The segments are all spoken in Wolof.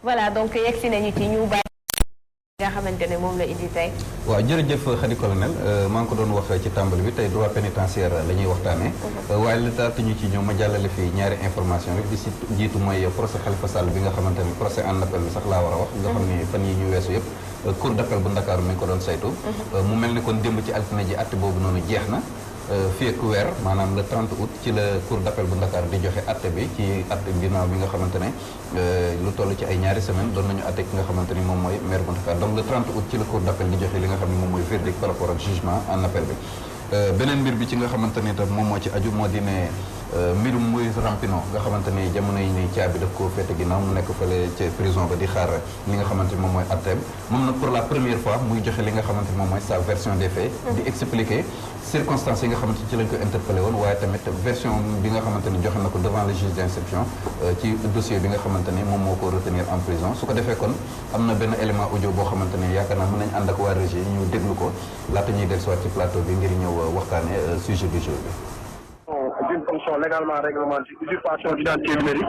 voilà donc yegg si nañu ci ñu bàyyi nga xamante ne moom la indi tey. waaw jërëjëf Khady Colonel maa ngi ko doon wax ci tàmbali bi tey droit pénitentiaire la ñuy waxtaanee. waaye li tax ñu ci ñëw ma jàllale fii ñaari information rek di si jiitu mooy procès Khalifa Sall bi nga xamante ni procès en appel bi sax laa war a wax. nga xam ni fan yi ñu weesu yëpp cour d'appel bu Ndakaaru mi ngi ko doon saytu. mu mel ni kon démb ci altine ji àtte boobu noonu jeex na. fii ak weer maanaam le 30 août ci la cour d'appel bu Ndakaar di joxe atte bi ci atte ginnaaw bi nga xamante ne lu toll ci ay ñaari semaine doon nañu atte ki nga xamante ni moom mooy maire bu Ndakaar donc le 30 août ci la cour d'appel di joxe li nga xam ne moom mooy verdict par rapport ak jugement en appel bi. beneen mbir bi ci nga xamante ni tam moom moo ci aju moo di ne mbirum Moïse Rampino nga xamante ni jamono yi ni caabi daf koo féete ginnaaw mu nekk fële ci prison ba di xaar li nga xamante ni moom mooy atteem moom nag pour la première fois muy joxe li nga xamante ni moom mooy sa version des faits di expliquer circonstances yi nga xamante ci lañ ko interpellé woon waaye tamit version bi nga xamante ni joxe na ko devant le juge d'instruction ci dossier bi nga xamante ni moom moo ko retenir en prison su ko defee kon am na benn élément audio boo xamante ni yaakaar naa mën nañ ànd ak waa régie ñu déglu ko laata ñuy dellusiwaat ci plateau bi ngir ñëw waxtaane sujet du jour bi. D'une fonction légalement réglementée, usurpation d'identité numérique,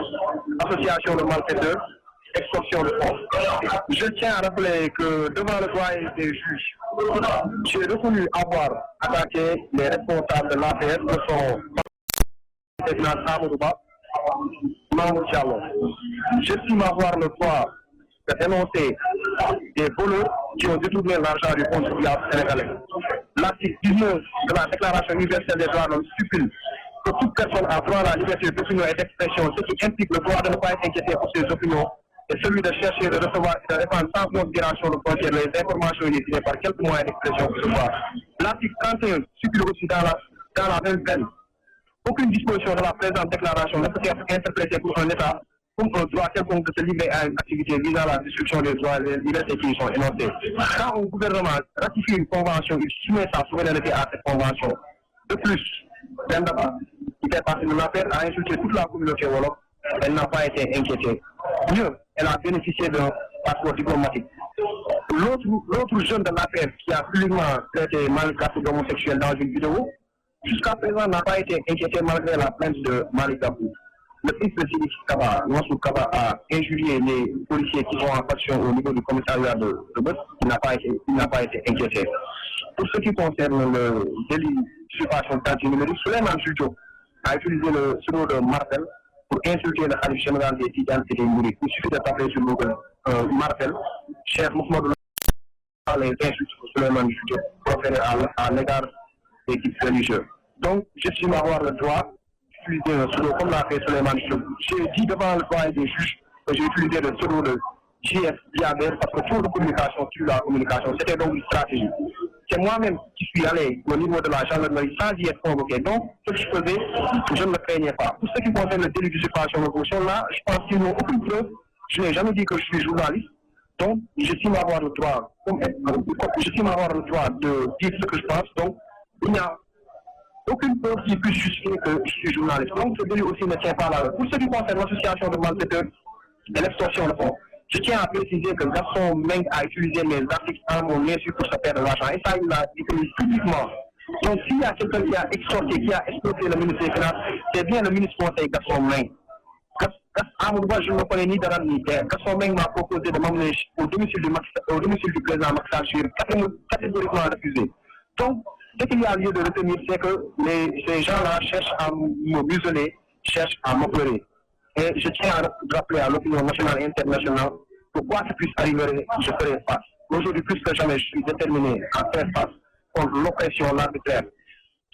association de malfaiteurs, extorsion de fonds. Je tiens à rappeler que devant le doyen des juges, j'ai reconnu avoir attaqué les responsables de l'APS de son Mamour Diallo. J'estime avoir le droit de dénoncer des voleurs qui ont détourné l'argent du contribuable sénégalais. L'article 19 de la Déclaration universelle des droits de l'homme stipule que toute personne a droit à la liberté d'opinion et d'expression, ce qui implique le droit de ne pas être inquiété pour ses opinions et celui de chercher, de recevoir et de répandre sans considération de frontières les informations inutiles par quelques moyens d'expression que ce soit. L'article 31 stipule aussi dans la même peine. Aucune disposition de la présente déclaration ne peut être interprétée pour un État comme un droit quelconque de se livrer à une activité visant la destruction des droits et des libertés qui y sont énoncés. Quand un gouvernement ratifie une convention, il soumet sa souveraineté à cette convention. De plus, Bendaba, qui fait partie de l'affaire, a insulté toute la communauté wolof. Elle n'a pas été inquiétée. Mieux, elle a bénéficié d'un passeport diplomatique. L'autre jeune de l'affaire qui a publiquement traité Malik Gakou d'homosexuel dans une vidéo, jusqu'à présent n'a pas été inquiété malgré la plainte de Malik Gakou. Le fils de Sidi Kaba, Mansour Kaba, a injurié les policiers qui sont en faction au niveau du commissariat de Beuth. Il n'a pas été inquiété. Pour ce qui concerne le délit d'usurpation d'identité numérique, Souleymane Jules a utilisé le pseudo de Martel pour insulter le khalife général des Tidjanes et des Mourides. Il suffit de taper sur Google Martel, cher Mohamed les insultes de Souleymane Jules proférées à l'égard des guides religieux. Donc, j'estime avoir le droit d'utiliser un pseudo comme l'a fait Souleymane Jules. J'ai dit devant le doyen des juges que j'ai utilisé le pseudo de JF Diabès parce que trop de communication tue la communication. C'était donc une stratégie. C'est moi-même qui suis allé au niveau de la gendarmerie sans y être convoqué. Donc, ce que je faisais, je ne le craignais pas. Pour ce qui concerne le délit d'usurpation de fonction, là, je pense qu'ils n'ont aucune preuve. Je n'ai jamais dit que je suis journaliste. Donc, j'estime avoir le droit, de dire ce que je pense. Donc, il n'y a aucune preuve qui puisse justifier que je suis journaliste. Donc, ce délit aussi ne tient pas là. Pour ce qui concerne l'association de malfaiteurs et l'extorsion de fonds, je tiens à préciser que Gaston Meng a utilisé mes articles en mon insu pour se faire de l'argent. Et ça, il l'a dit publiquement. Donc, s'il y a quelqu'un qui a extorqué, qui a exploité le ministre des Finances, c'est bien le ministre conseil Gaston Meng. Je ne connais ni d'Aran ni terre. Gaston Meng m'a proposé de m'emmener au domicile du président Macky Sall. Je suis catégoriquement refusé. Donc, ce qu'il y a lieu de retenir, c'est que ces gens-là cherchent à me museler, cherchent à m'opérer. Et je tiens à rappeler à l'opinion nationale et internationale que quoi que puisse arriver, je ferai face. Aujourd'hui, plus que jamais, je suis déterminé à faire face contre l'oppression, l'arbitraire.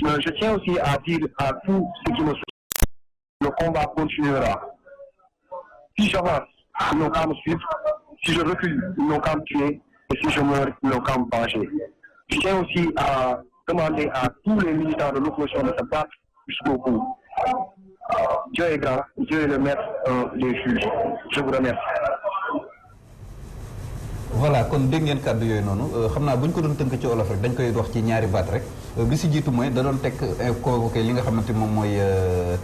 Je tiens aussi à dire à tous ceux qui me soutiennent, le combat continuera. Si j'avance, ils n'ont qu'à me suivre. Si je refuse, ils n'ont qu'à me tuer. Et si je meurs, ils n'ont qu'à me venger. Je tiens aussi à demander à tous les militants de l'opposition de se battre jusqu'au bout. Dieu est grand, Dieu est le maître des juges. Je vous remercie. voilà kon dégg ngeen kàddu yooyu noonu xam naa bu ñu ko doon tënk ci olof rek dañ koy wax ci ñaari baat rek bi si jiitu mooy da doon teg convoqué li nga xamante ni moom mooy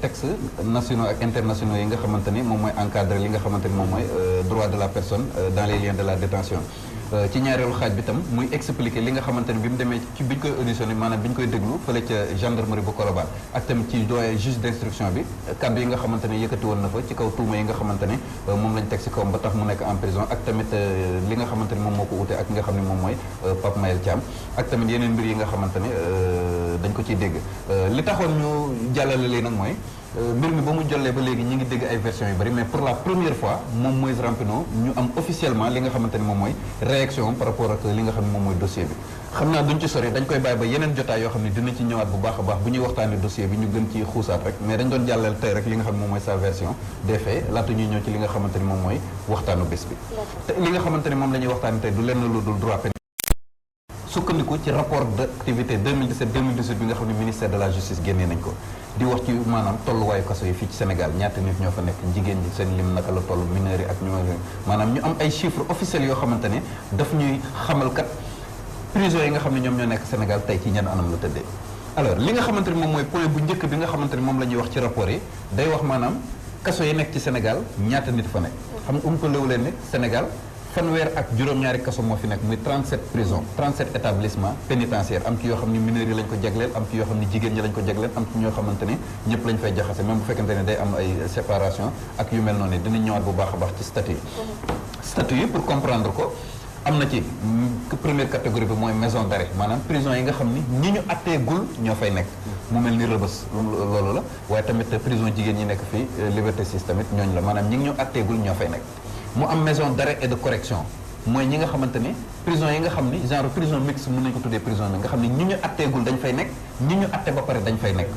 texte nationaux ak internationaux yi nga xamante ni moom mooy encadré li nga xamante ni moom mooy droit de la personne dans les liens de la détention ci ñaareelu xaaj bi tam muy expliquer li nga xamante ne bi mu demee ci biñ koy auditionné maanaam bi ñu koy déglu fële ca gendarmerie bu Colobane ak tamit ci doyen juge d'instruction bi kaddu yi nga xamante ne yëkkati woon na fa ci kaw tuuma yi nga xamante ne moom lañ teg si kawam ba tax mu nekk en prison ak tamit li nga xamante ne moom moo ko ute ak nga xam ne moom mooy Pape Mayel Thiam ak tamit yeneen mbir yi nga xamante ne dañ ko ciy dégg li taxoon ñu jàllale lii nag mooy mbir mi ba mu jollee ba léegi ñi ngi dégg ay versions yu bari mais pour la première fois moom Moïse Rampino ñu am officiellement li nga xamante ne moom mooy réaction par rapport ak li nga xam ne moom mooy dossier bi xam naa duñ ci sori dañ koy bàyyi ba yeneen jotaay yoo xam ne dina ci ñëwaat bu baax a baax bu ñuy waxtaanee dossier bi ñu gën ci xuusaat rek mais dañ doon jàllale tey rek li nga xam ne moom mooy sa version des faits laata ñuy ñëw ci li nga xamante ni moom mooy waxtaanu bés bi te li nga xamante ni moom la ñuy waxtaanee tey du lenn lu dul droit pénal sukkandiku ci rapport d'activité 2017-2018 bi nga xam ne ministère de la justice génnee nañ ko di wax ci maanaam tolluwaayu kaso yi fii ci Sénégal ñaata nit ñoo fa nekk jigéen ñi seen lim naka la toll mineurs yi ak maanaam ñu am ay chiffres officiels yoo xamante ne daf ñuy xamal kat prison yi nga xam ne ñoom ñoo nekk Sénégal tey ci ñenn anam la tëddee. alors li nga xamante ne moom mooy point bu njëkk bi nga xamante ne moom la ñuy wax ci rapport yi day wax maanaam kaso yi nekk ci Sénégal ñaata nit fa nekk. xam nga ko léwu leen ne Sénégal fanweer ak juróom-ñaari kaso moo fi nekk muy 37 prisons 37 établissements pénitentiaires am ci yoo xam ne mineurs yi lañ ko jagleel am ci yoo xam ne jigéen ñi lañ ko jagleel am ci ñoo xamante ne ñëpp lañ fay jaxase même bu fekkente ne day am ay séparation ak yu mel noonu dinañ ñëwaat bu baax a baax ci statut yi. statut yi pour comprendre ko am na ci première catégorie bi mooy maison d'arrêt maanaam prison yi nga xam ni ñi ñu atteegul ñoo fay nekk. mu mel ni Rebeuss loolu la waaye tamit prison jigéen ñi nekk fii Liberté 6 tamit ñooñu la maanaam ñi ngi ñu atteegul ñoo fay nekk. mu am maison d'arrêt et de correction mooy ñi nga xamante ne prison yi nga xam ni genre prison mixte mën nañu ko tuddee prison nga xam ne ñi ñu atteegul dañ fay nekk ñi ñu atte ba pare dañ fay nekk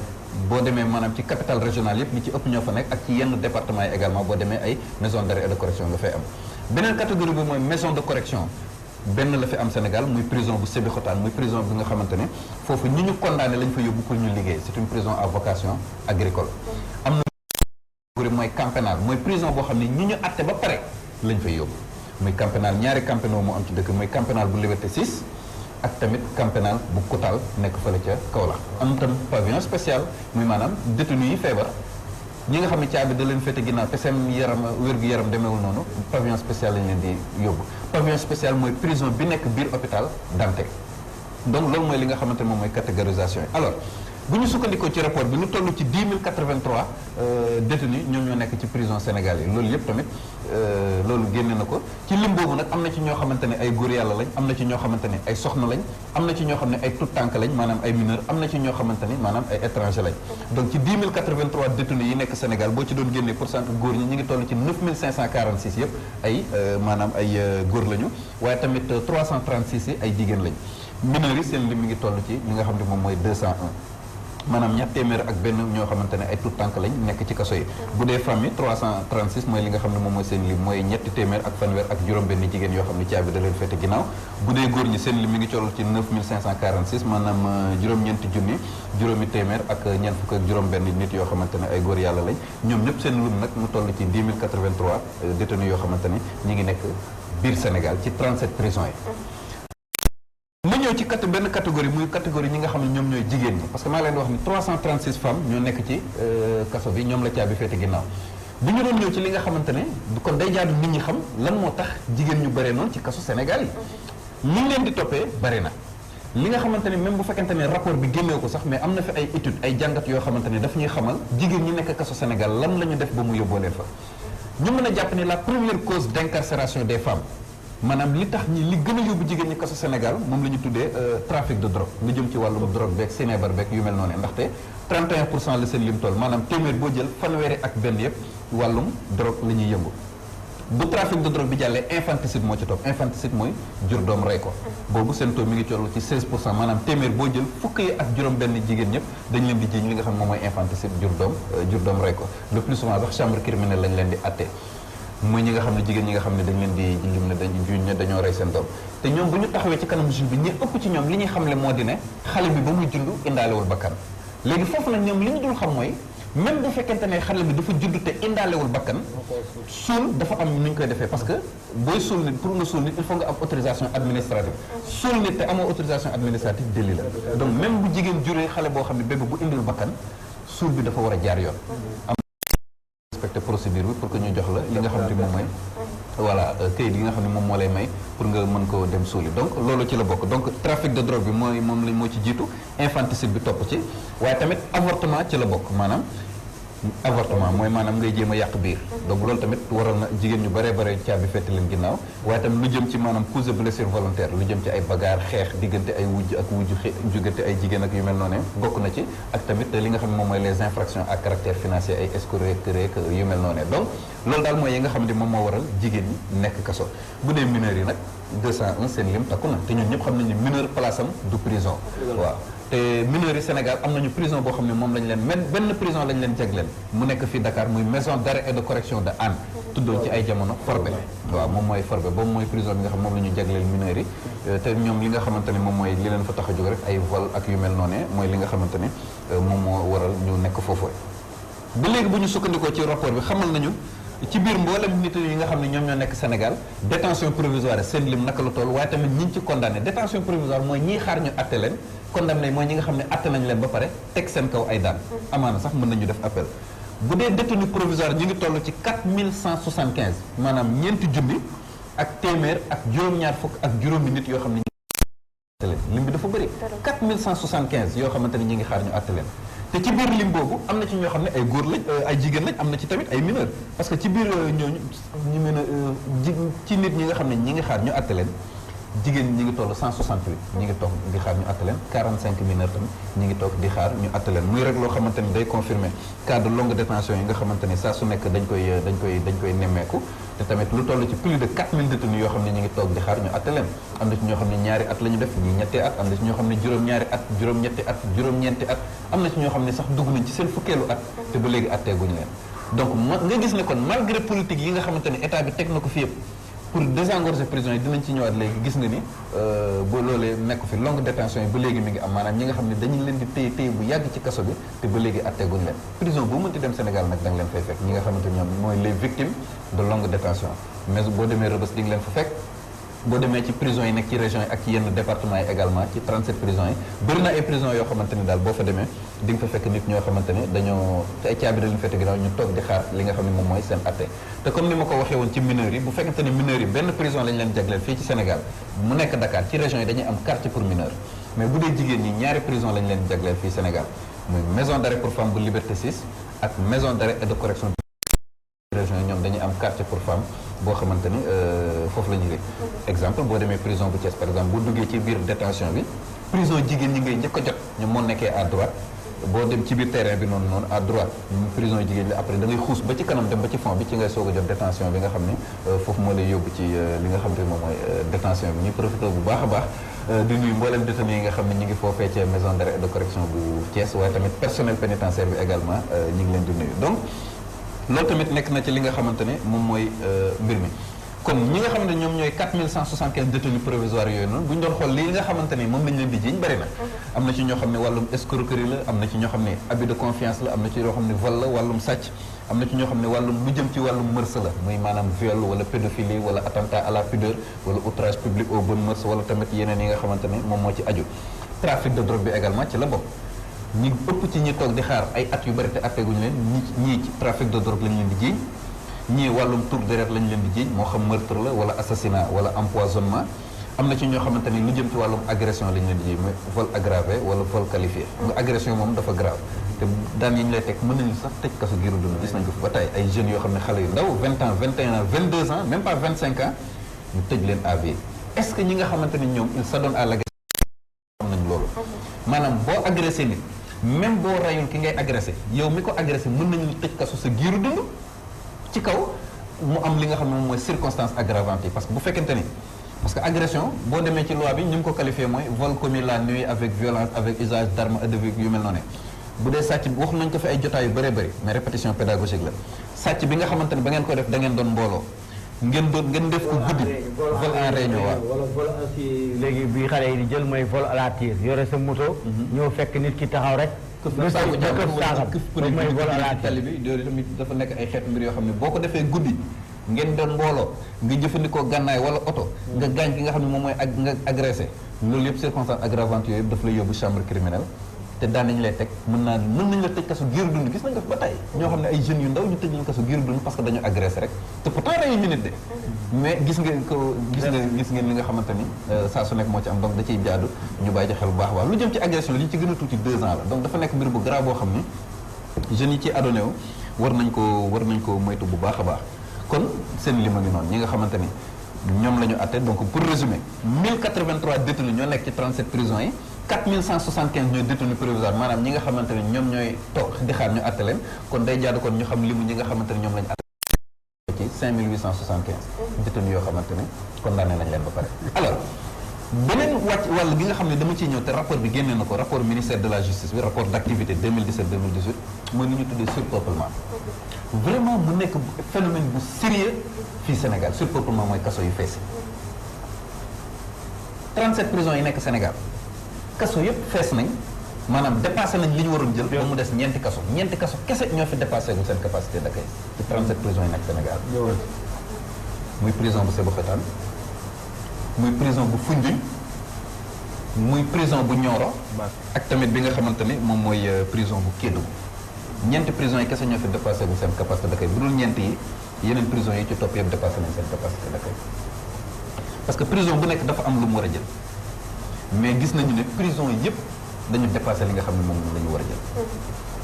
boo demee maanaam ci capitale régionale yëpp li ci ëpp ñoo fa nekk ak ci yenn département yi également boo demee ay maison d'arrêt et de correction nga fay am beneen catégorie bi mooy maison de correction benn la fi am Sénégal muy prison bu Sébikotane muy prison bi nga xamante ne foofu ñi ñu condamné lañ fa yóbbu pour ñu liggéey c'est une prison à vocation agricole am na catégorie mooy camp pénal mooy prison boo xam ne ñi ñu atte ba pare lañ fay yóbbu muy camp pénal ñaari camp pénal moo am ci dëkk muy camp pénal bu Liberté 6 ak tamit camp pénal bu Koutal nekk fële ca Kaolack am tam pavillon spécial muy maanaam détenu yi feebar ñi nga xam ne caabi da leen féete ginnaaw te seen yaram wér-gu-yaram demeewul noonu pavillon spécial lañ leen di yóbbu pavillon spécial mooy prison bi nekk biir hôpital Dantec donc loolu mooy li nga xamante ne moom mooy catégorisation yi alors bu ñu sukkandikoo ci rapport bi lu toll ci 10 083 détenus ñoom ñoo nekk ci prison Sénégal yi loolu yëpp tamit loolu génne na ko ci lim boobu nag am na ci ñoo xamante ne ay góor yàlla lañ am na ci ñoo xamante ne ay soxna lañ am na ci ñoo xam ne ay tout tànk lañ maanaam ay mineur am na ci ñoo xamante ne maanaam ay étranger lañ donc ci 10 083 détenus yi nekk Sénégal boo ci doon génnee pourcentage góor ñi ñu ngi toll ci 9 546 yëpp ay maanaam ay góor lañu waaye tamit 336 yi ay jigéen lañ mineurs yi seen lim mi ngi toll ci li nga xam ne moom mooy 201 maanaam ñett téeméer ak benn ñoo xamante ne ay tout tànk lañ nekk ci kaso yi bu dee famille 336 mooy li nga xam ne moom mooy seen lim mooy ñetti téeméer ak fanweer ak juróom-benn jigéen yoo xam ne caabi da leen féete ginnaaw bu dee góor ñi seen lim mi ngi toll ci 9546 maanaam juróom-ñeenti junni juróomi téeméer ak ñeent fukk ak juróom-benn nit yoo xamante ne ay góor yàlla lañ ñoom ñëpp seen lim nag mu toll ci 10 083 détenus yoo xamante ne ñi ngi nekk biir Sénégal ci 37 prisons yi. ma ñëw ci benn catégorie muy catégorie ñi nga xam ne ñoom ñooy jigéen ñi parce que maa leen di wax ni 336 femmes ñoo nekk ci kaso bi ñoom la caabi féete ginnaaw bu ñu doon ñëw ci li nga xamante ne kon day jaadu nit ñi xam lan moo tax jigéen ñu bare noonu ci kaso Sénégal yi li ñu leen di toppee bare na li nga xamante ne même bu fekkente ne rapport bi génnee ko sax mais am na fi ay études ay jàngat yoo xamante ne daf ñuy xamal jigéen ñi nekk kaso Sénégal lan la ñu def ba mu yóbboo leen fa ñu mën a jàpp ne la première cause d'incarcération des femmes maanaam li tax ñi li gën a yóbbu jigéen ñi kaso Sénégal moom la ñu tuddee trafic de drogue lu jëm ci wàllum drogue beeg sinébar beeg yu mel noonu ndaxte 31% la seen lim toll maanaam téeméer boo jël fanweeri ak benn yëpp wàllum drogue la ñuy yëngu bu trafic de drogue bi jàllee infanticide moo ci topp infanticide mooy jur doom rey ko boobu seen taux mi ngi toll ci 16% maanaam téeméer boo jël fukk yi ak juróom benn jigéen ñëpp dañ leen di jiiñ li nga xam moom mooy infanticide jur doom rey ko le plus souvent sax chambre criminelle lañ leen di atte mooy ñi nga xam ne jigéen ñi nga xam ne dañ leen di jum ne dañoo rey seen doom te ñoom bu ñu taxawee ci kanam juge bi ñi ëpp ci ñoom li ñuy xamle moo di ne xale bi ba muy jund indaalewul bakkan léegi foofu nag ñoom li ñu dul xam mooy même bu fekkente ne xale bi dafa judd te indaalewul bakkan suul dafa am nu ñu koy defee parce que booy suul nit pour nga suul nit il faut nga am autorisation administrative suul nit te amoo autorisation administrative délit la donc même bu jigéen juree xale boo xam ne bébé bu indil bakkan suul bi dafa war a jaar yoon respecté procédure bi pour que ñu jox la li nga xam ne moom mooy voilà këyit yi nga xam ne moom moo lay may pour nga mën ko dem suuli donc loolu ci la bokk donc trafic de drogue bi moom lañ moo ci jiitu infanticide bi topp ci waaye tamit avortement ci la bokk maanaam avortement mooy maanaam ngay jéem a yàq biir donc loolu tamit waral na jigéen ñu bare bare caabi fetti leen ginnaaw waaye tamit lu jëm ci maanaam cause de blessure volontaire lu jëm ci ay bagarre xeex diggante ay wujj ak wujj diggante ay jigéen ak yu mel noonu bokk na ci ak tamit li nga xam ne moom mooy les infractions à caractère financier ay escroquerie yu mel noonu donc loolu daal mooy yi nga xam ne moom moo waral jigéen ñi nekk kaso bu dee mineurs yi nag 201 seen lim takku na te ñun ñëpp xam nañu ne mineur place am du prison waaw te mineurs yi Sénégal am nañu prison boo xam ne moom lañ leen benn prison lañ leen jagleel mu nekk fii Dakar muy maison d'arrêt et de correction de Hann tuddoon ci ay jamono Forbe waaw moom mooy Forbe boobu mooy prison bi nga xam moom la ñu jagleel mineurs yi te ñoom li nga xamante ne moom mooy li leen fa tax a jóg rek ay vol ak yu mel noonu mooy li nga xamante ne moom moo waral ñu nekk foofu ba léegi bu ñu sukkandikoo ci rapport bi xamal nañu ci biir mboolem nit yi nga xam ne ñoom ñoo nekk Sénégal détention provisoire seen lim naka la toll waaye tamit ñi ci condamné détention provisoire mooy ñiy xaar ñu atte leen condamné mooy ñi nga xam ne atte nañ leen ba pare teg seen kaw ay daan amaana sax mën nañu def appel bu dee détenu provisoire ñu ngi toll ci 4175 maanaam ñeenti junni ak téeméer ak juróom-ñaar fukk ak juróomi nit yoo xam ne ñu leen lim bi dafa bëri 4175 yoo xamante ne ñi ngi xaar ñu atte leen te ci biir lim boobu am na ci ñoo xam ne ay góor lañ ay jigéen lañ am na ci tamit ay mineurs parce que ci biir ñooñu ñu mën a ci nit ñi nga xam ne ñi ngi xaar ñu atte leen jigéen ñi ngi toll 168 ñi ngi toog di xaar ñu atte leen 45 mineurs tamit ñi ngi toog di xaar ñu atte leen muy rek loo xamante ni day confirmer cas de longue détention yi nga xamante ni saa su nekk dañ koy nemmeeku te tamit lu toll ci plus de 4000 détenus yoo xam ne ñi ngi toog di xaar ñu atte leen am na ci ñoo xam ne ñaari at la ñu def ñi ñettee at am na ci ñoo xam ne juróom-ñaari at juróom-ñetti at juróom-ñeenti at am na ci ñoo xam ne sax dugg nañ ci seen fukkeelu at te ba léegi atteeguñu leen donc nga gis ne kon malgré politique yi nga xamante ni état bi teg na ko fi yëpp pour désengorger prison yi dinañ ci ñëwaat léegi gis nga ni ba loolee nekk fi longue détention yi ba léegi mi ngi am maanaam ñi nga xam ne dañu leen di téye bu yàgg ci kaso bi te ba léegi atteeguñ leen prison boo mënti dem Sénégal nag da nga leen fay fekk ñi nga xamante ñoom mooy les victimes de longue détention mais boo demee Rebeuss di nga leen fa fekk boo demee ci prison yi nekk ci région yi ak ci yenn département yi également ci 37 prisons yi bëri na ay prison yoo xamante ni daal boo fa demee di nga fa fekk nit ñoo xamante ni dañoo ci ay caabi dañu fete ginnaaw ñu toog di xaar li nga xam ne moom mooy seen atte te comme ni ma ko waxee woon ci mineurs yi bu fekkente ne mineurs yi benn prison lañ leen jagleel fii ci Sénégal mu nekk Dakar ci région yi dañuy am quartier pour mineurs mais bu dee jigéen ñi ñaari prison lañ leen jagleel fii Sénégal muy maison d'arrêt pour femmes bu Liberté 6 ak maison d'arrêt et de correction région yi ñoom dañuy am quartier pour femmes boo xamante ni foofu la ñu ngi exemple boo demee prison bu Thiès par exemple boo duggee ci biir détention bi prison jigéen ñi ngay njëkk a jot ñoom moo nekkee à droite boo dem ci biir terrain bi noonu à droite prison jigéen la après da ngay xuus ba ci kanam dem ba ci fond bi ci ngay soog a jot détention bi nga xam ne foofu moo lay yóbbu ci li nga xam ne moom mooy détention bi ñuy profité bu baax a baax di nuyu mboolem détenu yi nga xam ne ñu ngi foofee ci maison d'arrêt et de correction bu Thiès waaye tamit personnel pénitentiaire bi également ñu ngi leen di nuyu donc loolu tamit nekk na ci li nga xamante ne moom mooy mbir mi kon ñi nga xam ne ñoom ñooy 4175 détenus provisoires yooyu noonu bu ñu doon xool li nga xamante ne moom lañ leen di jiiñ bari na am na ci ñoo xam ne wàllum escroquerie la am na ci ñoo xam ne abus de confiance la am na ci ñoo xam ne vol la wàllum sàcc am na ci ñoo xam ne wàllum lu jëm ci wàllum mërs la muy maanaam viol wala pédophilie wala attentat à la pudeur wala outrage public aux bonnes mœurs wala tamit yeneen yi nga xamante ne moom moo ci aju trafic de drogue bi également ci la bokk ñi ëpp ci ñi toog di xaar ay at yu bari te atteeguñu leen ñii ci trafic de drogue lañ leen di jiiñ ñii wàllum tour deret lañ leen di jiiñ moo xam meurtre la wala assassinat wala empoisonnement am na ci ñoo xamante ni lu jëm ci wàllum agression lañ leen di jiiñ mooy vol aggravé wala vol qualifié nga agression moom dafa grave te daan yi ñu lay teg mën nañu sax tëj kaso giiru dund gis nañ ko fi ba tey ay jeunes yoo xam ne xale yu ndaw 20 ans 21 ans 22 ans même pas 25 ans ñu tëj leen à vie est-ce que ñi nga xamante ni ñoom ils s'adonnent à l'agression am nañ loolu maanaam boo agressé nit même boo rayul ki ngay agressé yow mi ko agressé mën nañu tëj kaso sa giiru dund ci kaw mu am li nga xam ne moom mooy circonstance aggravante yi parce que bu fekkente ni parce que agression boo demee ci loi bi ñu ngi ko qualifié mooy vol commis la nuit avec violence avec usage d'armes et de véhicules yu mel noonu bu dee sàcc bi wax nañ ko fi ay jotaay yu bëree bëri mais répétition pédagogique la sàcc bi nga xamante ne ba ngeen ko def da ngeen doon mbooloo ngeen def ko guddi vol en réunion waaw wala vol aussi léegi bi xale yi di jël mooy vol à la tire yore sa moto ñëw fekk nit ki taxaw rek mooy vol à la tali bi loolu tamit dafa nekk ay xeetu mbir yoo xam ne boo ko defee guddi ngeen doon mbooloo nga jëfandikoo gànnaay wala oto nga gaañ ki nga xam ne moom mooy nga agressé loolu yëpp circonstance aggravante yooyu yëpp daf lay yóbbu chambre criminelle te daan nañu lay teg mën nañ la tëj kaso giiru dund gis nañ ko ba tey ñoo xam ne ay jeunes yu ndaw ñu tëj leen kaso giiru dund parce que dañu agressé rek te pourtant reyu ñu nit de mais gis ngeen li nga xamante ni saa su nekk moo ci am donc da ciy jaadu ñu bàyyi ci xel bu baax a baax lu jëm ci agression li ci gën a tuuti 2 ans la donc dafa nekk mbir bu grave boo xam ni jeunes yi ci adonné wu war nañ ko moytu bu baax a baax kon seen lima ngi noonu ñi nga xamante ni ñoom la ñu atte donc pour résumer 1083 détenus ñoo nekk ci 37 prisons yi 4175 ñooy détenus provisoires maanaam ñi nga xamante ne ñoom ñooy toog di xaar ñu atte leen kon day jaadu kon ñu xam limu ñi nga xamante ne ñoom la ñu atte ci 5875 détenus yoo xamante ne condamné nañ leen ba pare alors beneen wàll gi nga xam ne dama ciy ñëw te rapport bi génne na ko rapport ministère de la justice bi rapport d'activité 2017-2018 mooy li ñu tuddee surpeuplement vraiment mu nekk phénomène bu sérieux fii Sénégal surpeuplement mooy kaso yu fees 37 prisons yi nekk Sénégal kaso yëpp fees nañ maanaam dépassé nañ li ñu waroon jël ba mu des ñeenti kaso kese ñoo fi dépassé gu seen capacité d'accueil ci 37 prisons yi nekk Sénégal muy prison bu Sébikotane muy prison bu Foundiougne muy prison bu Nioro ak tamit bi nga xamante ni moom mooy prison bu Kédougou ñeenti prison yi kese ñoo fi dépassé gu seen capacité d'accueil bu dul ñeenti yi yeneen prison yi ci topp yëpp dépassé nañ seen capacité d'accueil parce que prison bu nekk dafa am lu mu war a jël mais gis nañu ne prison yëpp dañu dépassé li nga xam ne moom la ñu war a jël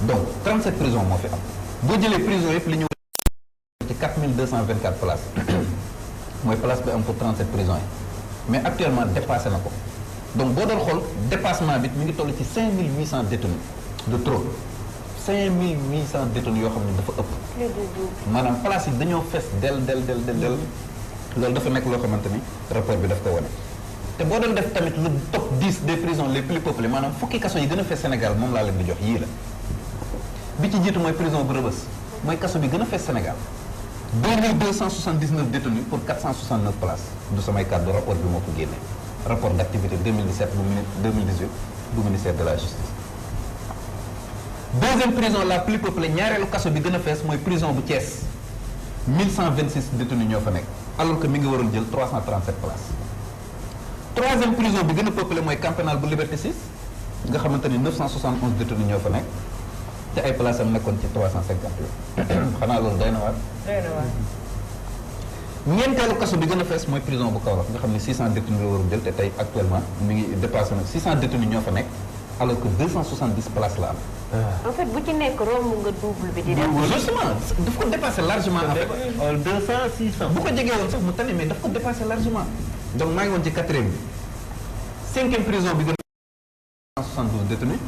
donc 37 prison moo fi am boo jëlee prison yëpp li ñu war ci 4224 places mooy place bi am pour 37 prisons yi mais actuellement dépassé na ko donc boo doon xool dépassement bi mi ngi toll ci 5800 détenus de trop 5800 détenus yoo xam ne dafa ëpp maanaam place yi dañoo fees del loolu dafa nekk loo xamante ni rapport bi daf ko wane te boo doon def tamit lu top 10 des prisons les plus peuplées maanaam fukki kaso yi gën a fees Sénégal moom laa leen di jox yii la bi ci jiitu mooy prison bu Rebeuss mooy kaso bi gën a fees Sénégal 2279 détenus pour 469 places du samay kàddu rapport bi moo ko génne rapport d'activité 2017 2018 du ministère de la justice deuxième prison la plus peuplée ñaareelu kaso bi gën a fees mooy prison bu Thiès 1126 détenus ñoo fa nekk alors que mi ngi waroon jël 337 places troisième prison bi gën a peuplée mooy camp pénal bu Liberté 6 nga xamante ni 971 détenus ñoo fa nekk te ay places am nekkoon ci 358 xanaa loolu doy na waar. ñeenteelu kaso bi gën a fees mooy prison bu Kaolack nga xam ne 600 détenus la waroon jël te tey actuellement mi ngi dépassé nag 600 détenus ñoo fa nekk alors que 270 places la am. en fait bu ci nekk romb nga double bi di dem. justement daf ko dépassé largement en fait. 200 600. bu ko jegee woon sax mu tane mais daf ko dépassé largement. donc maa ngi woon ci 4e bi 5e prison bi gën a 172 détenus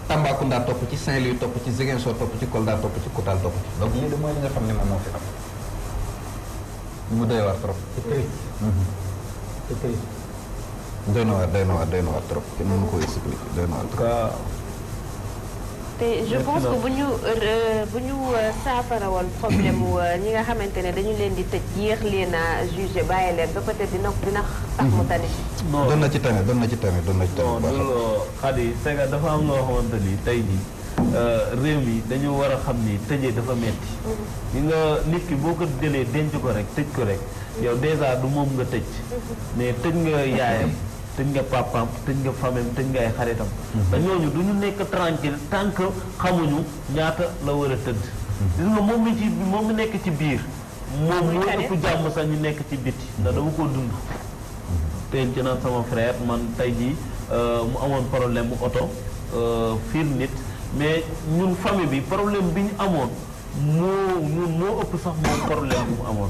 Tambacounda topp ci Saint-Louis topp ci Ziguinchor topp ci Kolda topp ci Koutal topp ci donc lii de mooy li nga xam ne moom moo fi am. mu doy waar trop. c'est triste. c'est triste. doy na waar trop kenn mënu ko expliquer doy na waar trop. te je pense que bu ñu saafara woon problème ñi nga xamante ne dañu leen di tëj yéex leen a jugé bàyyi leen ba peut-être dina tax mu tane. non doon na ci tane bu baax. non loolu Khady c'est que dafa am loo xamante ni tey jii réew mi dañu war a xam ni tëjee dafa metti ñi nga nit ki boo ko jëlee denc ko rek tëj ko rek yow déjà du moom nga tëj mais tëj nga yaayam tëj nga papaam tëj nga famem tëj nga ay xaritam te ñooñu du ñu nekk tranquille tant que xamuñu ñaata la war a tëdd gis nga moom mi nekk ci biir moom moo ëpp jàmm sax ñu nekk ci biti ndax dama ko dund tey ci naan sama frère man tey jii mu amoon problème mu oto fiir nit mais ñun famille bi problème bi ñu amoon moo ëpp sax moom problème bi mu amoon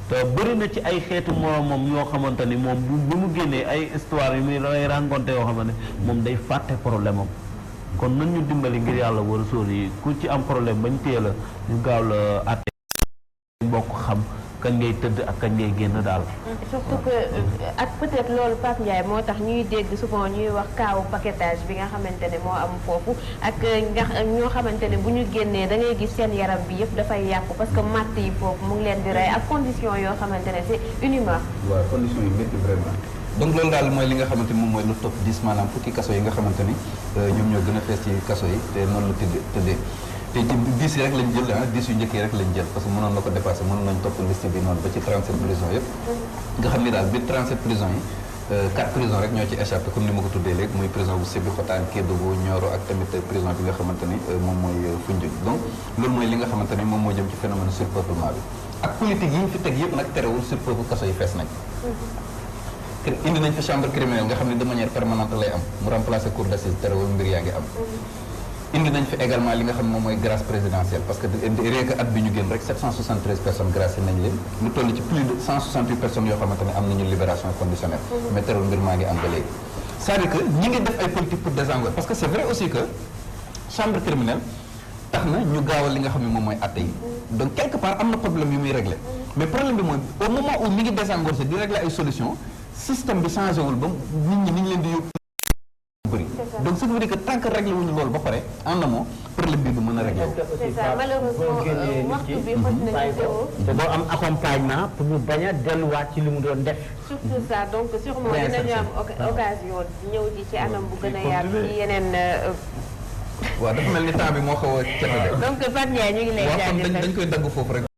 te bëri na ci ay xeetu moromam yoo xamante ni moom bu mu génnee ay histoire yu muy lay rencontré yoo xamante ne moom day fàtte problème am kon nañ ñu dimbali ngir yàlla war a sóor yi ku ci am problème bañ teel a ñu gaaw la àtte bokk xam kañ ngay tëdd ak kañ ngay génn daal. surtout que ak peut-être loolu Pape Ndiaye moo tax ñuy dégg souvent ñuy wax kaawu paquetage bi nga xamante ne moo am foofu ak ñoo xamante ne bu ñu génnee da ngay gis seen yaram bi yëpp dafay yàqu parce que matt yi foofu mu ngi leen di rey ak condition yoo xamante ne c'est inhumain. waaw condition yi métti vraiment. donc loolu daal mooy li nga xamante ni moom mooy lu top 10 maanaam fukki kaso yi nga xamante ni ñoom ñoo gën a fees ci kaso yi te noonu la tëddee. te ci 10 yi rek lañ jël 10 yu njëkk yi rek lañ jël parce que mënoon na ko dépassé mënoon nañ topp liste bi noonu ba ci 37 prisons yëpp nga xam ni daal biir 37 prisons yi 4 prisons rek ñoo ci échappé comme ni ma ko tuddee léegi muy prison bu Sébikotane Kédougou Nioro ak tamit prison bi nga xamante ni moom mooy Foundiougne donc loolu mooy li nga xamante ni moom moo jëm ci phénomène surpeuplement bi ak politique yi ñu fi teg yëpp nag terewul sur foofu kaso yi fees nañ. indi nañ fi chambre criminelle nga xam ne de manière permanente lay am mu remplacer cour d'assises terewul mbir yaa ngi am. indi nañ fi également li nga xam ne moom mooy grâce présidentielle parce que rien que at bi ñu génn rek 773 personnes grâce nañ leen lu toll ci plus de 168 personnes yoo xamante ne am nañu libération conditionnelle. mais terewul mbir maa ngi am ba léegi. c'est-à-dire que ñi ngi def ay politique pour désengorger parce que c'est vrai aussi que chambre criminelle tax na ñu gaawal li nga xam ne moom mooy atte yi donc quelque part am na problème yu muy régler mais problème bi mooy au moment où mi ngi désengorger di régler ay solutions système bi changé wul ba nit ñi ni ñu leen di yóbbu bëri donc ça veut dire que tant que réglé wuñu loolu ba pare en amont problème bi du mën a réglé c'est ça malheureusement waxtu bi xoj nañu te doo am accompagnement pour ñu bañ a delluwaat ci li mu doon def. surtout ça donc sûrement dinañu am occasion ñëw ji ci anam bu gën a yaatu ci yeneen. waaw dafa mel ni temps bi moo xaw a cete de. donc Fatou Ndiaye ñu ngi lay jaajëfal dañ koy dagg foofu rek.